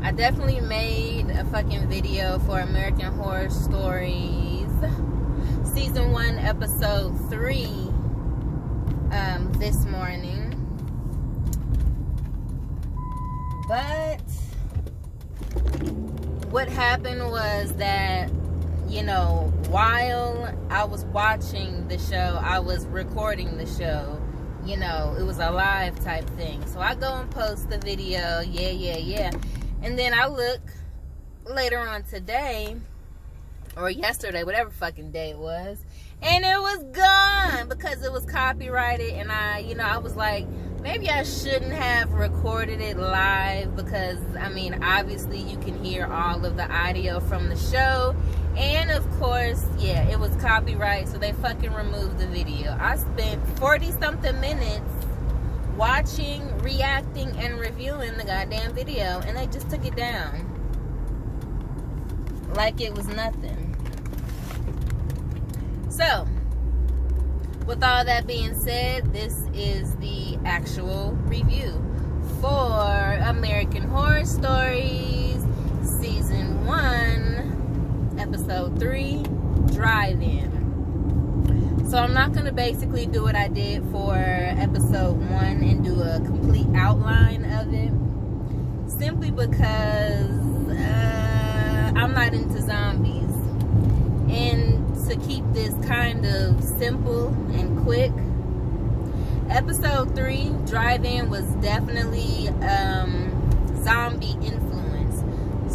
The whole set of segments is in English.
I definitely made a fucking video for American Horror Stories Season 1, Episode 3 this morning. But what happened was that, you know, while I was watching the show, I was recording the show. You know, it was a live type thing. So I go and post the video, yeah. And then I look later on today, or yesterday, whatever fucking day it was, and it was gone because it was copyrighted. And I was like, maybe I shouldn't have recorded it live because, I mean, obviously you can hear all of the audio from the show. And of course, yeah, it was copyright, so they fucking removed the video. I spent 40-something minutes watching, reacting, and reviewing the goddamn video, and they just took it down like it was nothing. So, with all that being said, this is the actual review for American Horror Stories Season 1, Episode 3, Drive-In. So I'm not going to basically do what I did for Episode 1 and do a complete outline of it, simply because I'm not into zombies. And to keep this kind of simple and quick, Episode 3, Drive-In, was definitely zombie influence.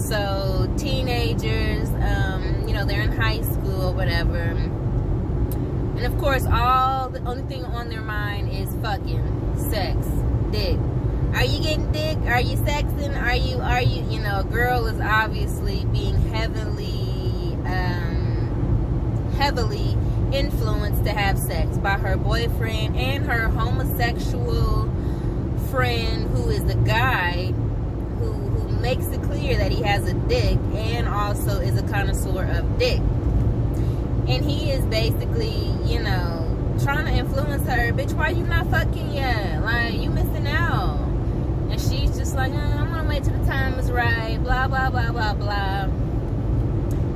So teenagers, they're in high school or whatever, and of course the only thing on their mind is fucking sex, dick. Are you getting dick? Are you sexing? Are you a girl is obviously being heavily influenced to have sex by her boyfriend and her homosexual friend, who is the guy who makes it clear that he has a dick and also is a connoisseur of dick. And he is basically, trying to influence her. Bitch, why you not fucking yet? Like, you missing out. And she's just like, I'm gonna wait till the time is right, blah, blah, blah, blah, blah.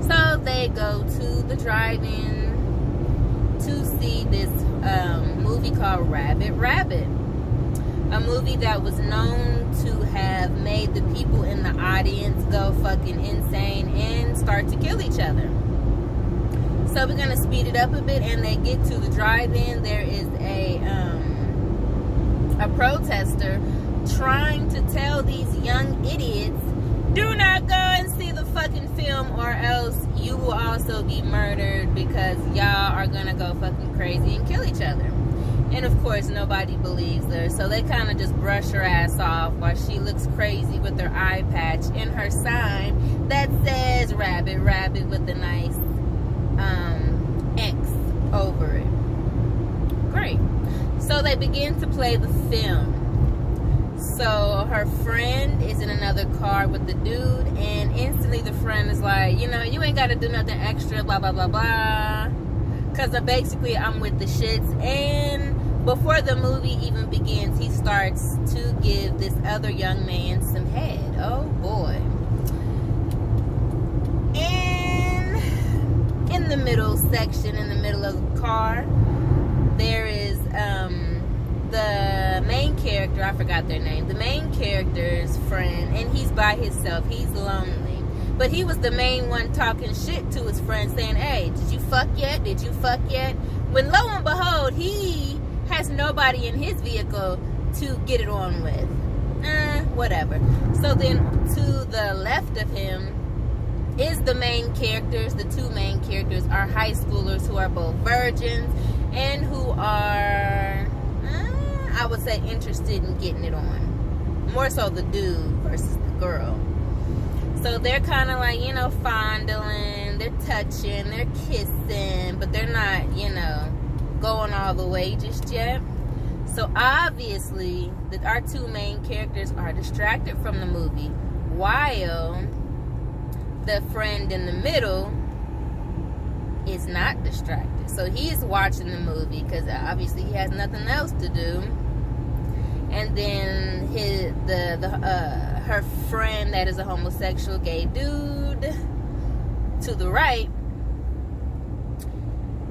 So they go to the drive-in to see this movie called Rabbit, a movie that was known to have made the people in the audience go fucking insane and start to kill each other. So we're gonna speed it up a bit, and they get to the drive-in. There is a protester trying to tell these young idiots, do not go and see the fucking film, or else you will also be murdered because y'all are gonna go fucking crazy and kill each other. And of course, nobody believes her, so they kind of just brush her ass off while she looks crazy with her eye patch and her sign that says Rabbit, with a nice X over it. Great. So they begin to play the film. So her friend is in another car with the dude, and instantly the friend is like, you ain't got to do nothing extra, blah, blah, blah, blah. Because basically I'm with the shits. And before the movie even begins, he starts to give this other young man some head. Oh, boy. And in the middle section, in the middle of the car, there is the main character, I forgot their name, the main character's friend, and he's by himself. He's lonely. But he was the main one talking shit to his friend, saying, hey, did you fuck yet? Did you fuck yet? When lo and behold, he has nobody in his vehicle to get it on with. Whatever. So then to the left of him is the main characters. The two main characters are high schoolers who are both virgins and who are, I would say, interested in getting it on. More so the dude versus the girl. So they're kind of like, fondling, they're touching, they're kissing, but they're not, going all the way just yet. So obviously, our two main characters are distracted from the movie, while the friend in the middle is not distracted. So he's watching the movie because obviously he has nothing else to do. And then her friend that is a homosexual gay dude to the right.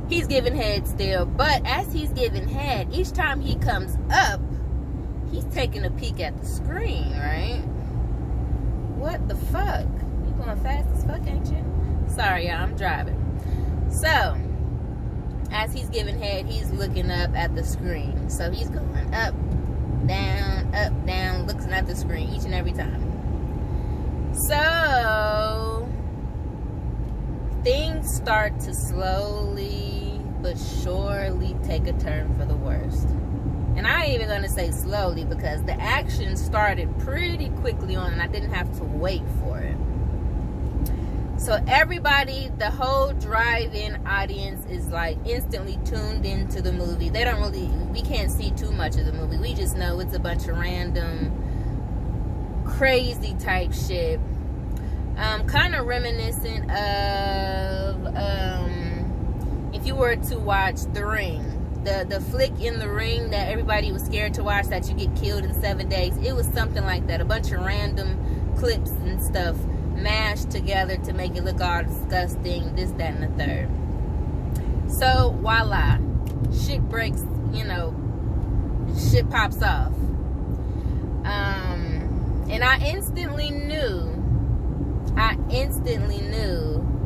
He's giving head still, but as he's giving head, each time he comes up, he's taking a peek at the screen, right? What the fuck? You going fast as fuck, ain't you? Sorry, y'all, I'm driving. So, as he's giving head, he's looking up at the screen. So he's going up, down, looking at the screen each and every time. So, things start to slowly but surely take a turn for the worst. And I ain't even going to say slowly, because the action started pretty quickly on and I didn't have to wait for it. So everybody, the whole drive-in audience is like instantly tuned into the movie. They don't really, we can't see too much of the movie. We just know it's a bunch of random, crazy type shit. Kind of reminiscent of, if you were to watch The Ring. The flick in The Ring that everybody was scared to watch, that you get killed in 7 days. It was something like that. A bunch of random clips and stuff mashed together to make it look all disgusting, this, that, and the third. So, voila. Shit breaks, you know, shit pops off. And I instantly knew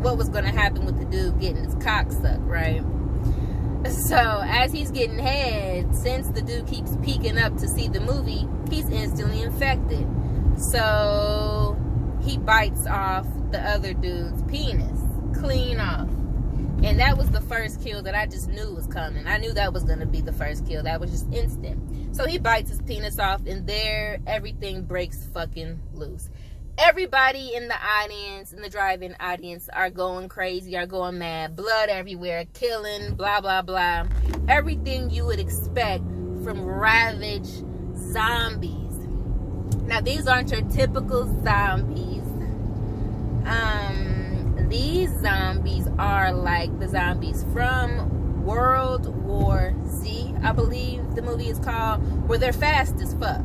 what was going to happen with the dude getting his cock sucked, right? So, as he's getting head, since the dude keeps peeking up to see the movie, he's instantly infected. So, he bites off the other dude's penis. Clean off. And that was the first kill that I just knew was coming. I knew that was going to be the first kill. That was just instant. So, he bites his penis off, and there, everything breaks fucking loose. Everybody in the audience, in the drive-in audience, are going crazy, are going mad. Blood everywhere, killing, blah, blah, blah. Everything you would expect from ravaged zombies. Now, these aren't your typical zombies. These zombies are like the zombies from World War Z, I believe the movie is called, where they're fast as fuck.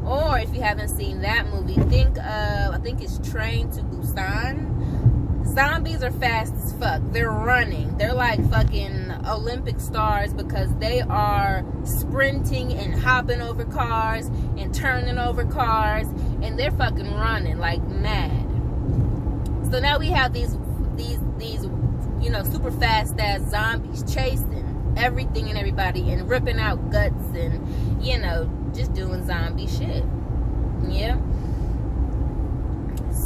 Or if you haven't seen that movie, think of, I think it's Train to Busan. Zombies are fast as fuck. They're running. They're like fucking Olympic stars, because they are sprinting and hopping over cars and turning over cars, and they're fucking running like mad. So now we have these you know, super fast ass zombies chasing everything and everybody and ripping out guts and, you know, just doing zombie shit. Yeah.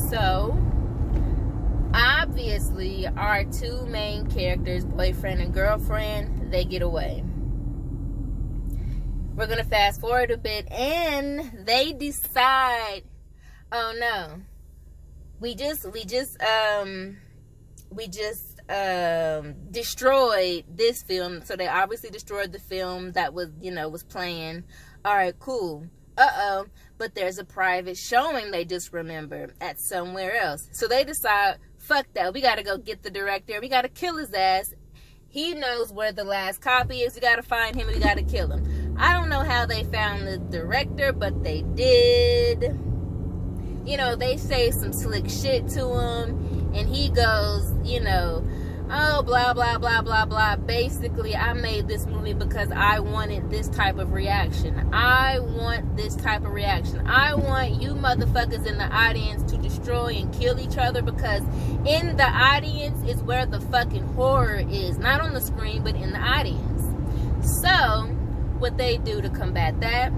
So, obviously, our two main characters, boyfriend and girlfriend, they get away. We're gonna fast forward a bit, and they decide, oh no, we just destroyed this film. So they obviously destroyed the film that was, you know, was playing. All right, cool. But there's a private showing they just remembered at somewhere else. So they decide, fuck that. We got to go get the director. We got to kill his ass. He knows where the last copy is. We got to find him and we got to kill him. I don't know how they found the director, but they did. You know, they say some slick shit to him. And he goes, you know, oh, blah, blah, blah, blah, blah. Basically, I made this movie because I wanted this type of reaction. I want this type of reaction. I want you motherfuckers in the audience to destroy and kill each other, because in the audience is where the fucking horror is. Not on the screen, but in the audience. So, what they do to combat that,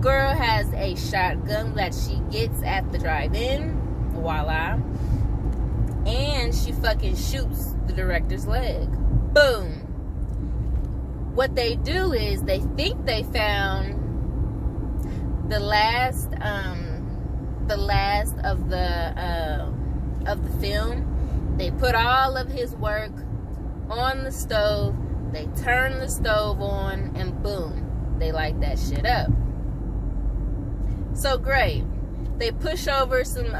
girl has a shotgun that she gets at the drive-in. Voila. And she fucking shoots the director's leg. Boom. What they do is they think they found the last of the film. They put all of his work on the stove. They turn the stove on, and boom, they light that shit up. So great. They push over some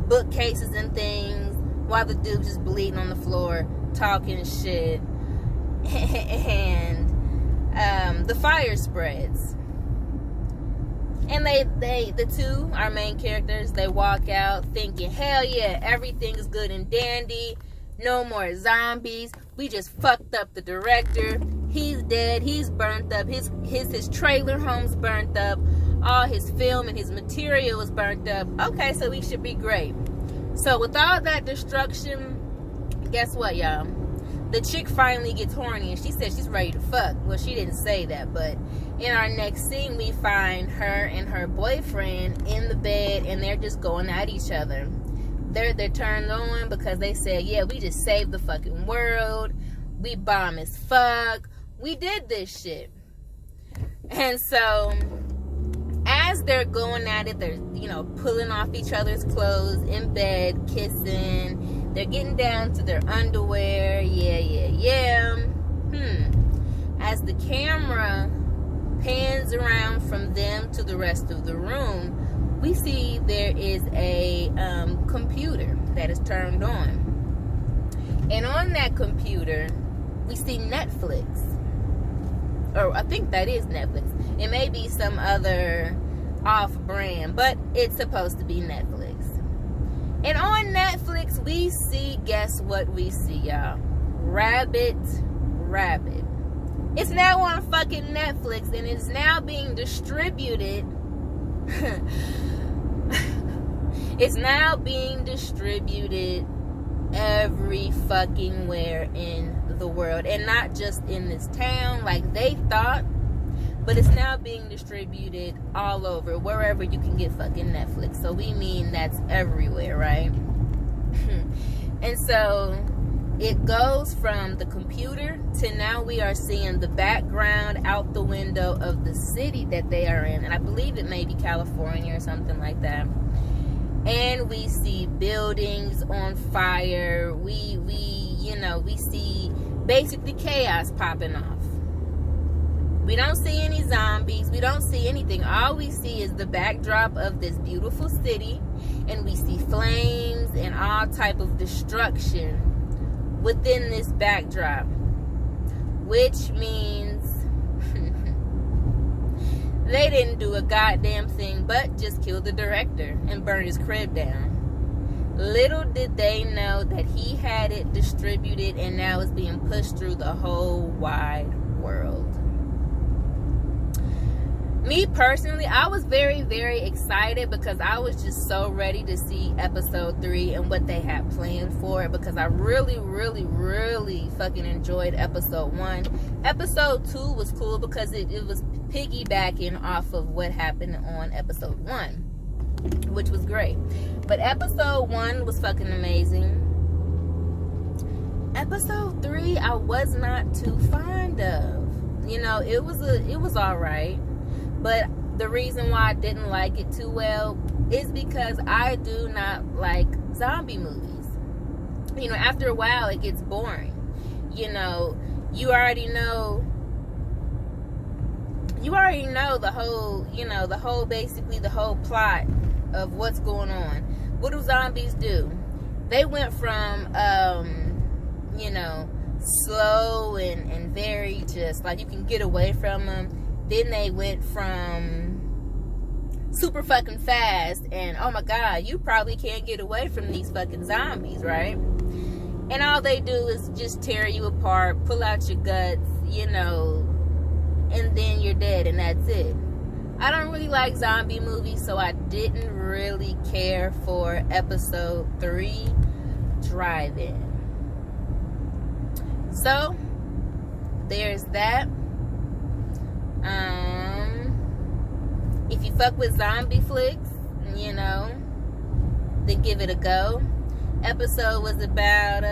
bookcases and things while the dude's just bleeding on the floor, talking shit, and the fire spreads. And the two, our main characters, they walk out thinking, hell yeah, everything's good and dandy. No more zombies. We just fucked up the director. He's dead. He's burnt up. His trailer home's burnt up. All his film and his material is burnt up. Okay, so we should be great. So with all that destruction, guess what, y'all? The chick finally gets horny and she says she's ready to fuck. Well, she didn't say that, but in our next scene, we find her and her boyfriend in the bed and they're just going at each other. They're turned on because they said, yeah, we just saved the fucking world. We bomb as fuck. We did this shit. And so as they're going at it, they're, you know, pulling off each other's clothes in bed, kissing. They're getting down to their underwear. Yeah. As the camera pans around from them to the rest of the room, we see there is a computer that is turned on. And on that computer, we see Netflix. Or I think that is Netflix. It may be some other off-brand, but it's supposed to be Netflix. And on Netflix, we see, guess what we see, y'all? Rabbit. It's now on fucking Netflix, and it's now being distributed. It's now being distributed every fucking where in the world. And not just in this town, like they thought. But it's now being distributed all over, wherever you can get fucking Netflix. So we mean that's everywhere, right? And so it goes from the computer to now we are seeing the background out the window of the city that they are in. And I believe it may be California or something like that. And we see buildings on fire. We see basically chaos popping off. We don't see any zombies. We don't see anything. All we see is the backdrop of this beautiful city. And we see flames and all type of destruction within this backdrop. Which means they didn't do a goddamn thing but just kill the director and burn his crib down. Little did they know that he had it distributed and now it's being pushed through the whole wide world. Me personally, I was very, very excited because I was just so ready to see episode 3 and what they had planned for it, because I really, really, really fucking enjoyed episode 1. Episode 2 was cool because it was piggybacking off of what happened on episode 1, which was great. But episode 1 was fucking amazing. Episode 3, I was not too fond of. You know, it was alright. But the reason why I didn't like it too well is because I do not like zombie movies. You know, after a while, it gets boring. You know, you already know the whole, basically the whole plot of what's going on. What do zombies do? They went from, slow and very just, like, you can get away from them. Then they went from super fucking fast and, oh my God, you probably can't get away from these fucking zombies, right? And all they do is just tear you apart, pull out your guts, and then you're dead and that's it. I don't really like zombie movies, so I didn't really care for episode 3, Drive-In. So, there's that. If you fuck with zombie flicks, then give it a go. Episode was about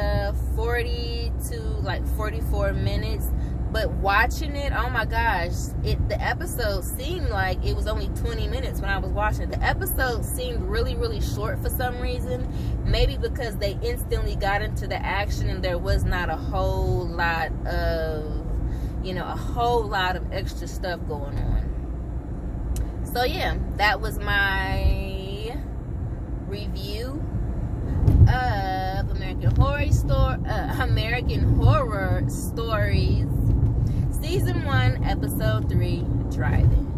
40 to like 44 minutes, but watching it, oh my gosh, the episode seemed like it was only 20 minutes when I was watching it. The episode seemed really, really short for some reason. Maybe because they instantly got into the action and there was not a whole lot of extra stuff going on. So yeah, that was my review of American Horror Stories Season 1, Episode 3, Drive-In.